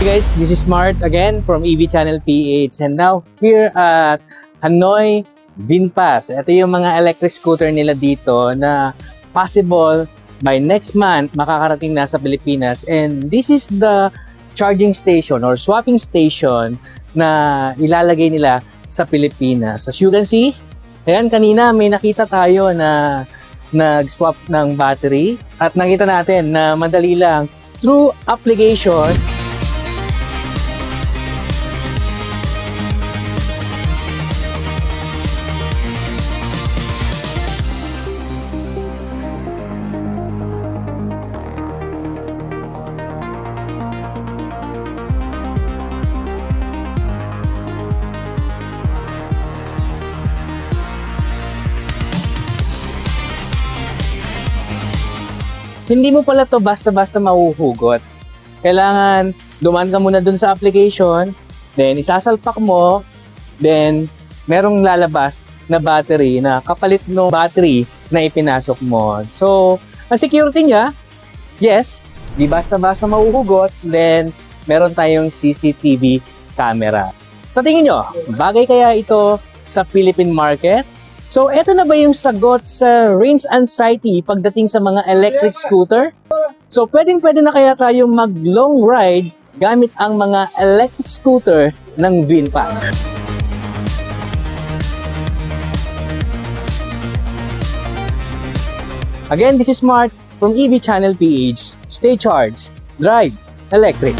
Hey guys, this is Smart again from EV Channel PH, and now here at Hanoi VinFast. Ito yung mga electric scooter nila dito na possible by next month makakarating na sa Pilipinas, and this is the charging station or swapping station na ilalagay nila sa Pilipinas. As you can see, ayan, kanina may nakita tayo na nag-swap ng battery at nakita natin na madali lang through application. Hindi mo pala to basta-basta mahuhugot. Kailangan dumaan ka muna dun sa application, then isasalpak mo, then merong lalabas na battery na kapalit no battery na ipinasok mo. So, ang security niya, yes, di basta-basta mahuhugot, then meron tayong CCTV camera. Sa tingin nyo, bagay kaya ito sa Philippine market? So, eto na ba yung sagot sa range anxiety pagdating sa mga electric scooter? So, pwedeng-pwede na kaya tayo mag-long ride gamit ang mga electric scooter ng VinFast. Again, this is Smart from EV Channel PH. Stay charged, drive electric.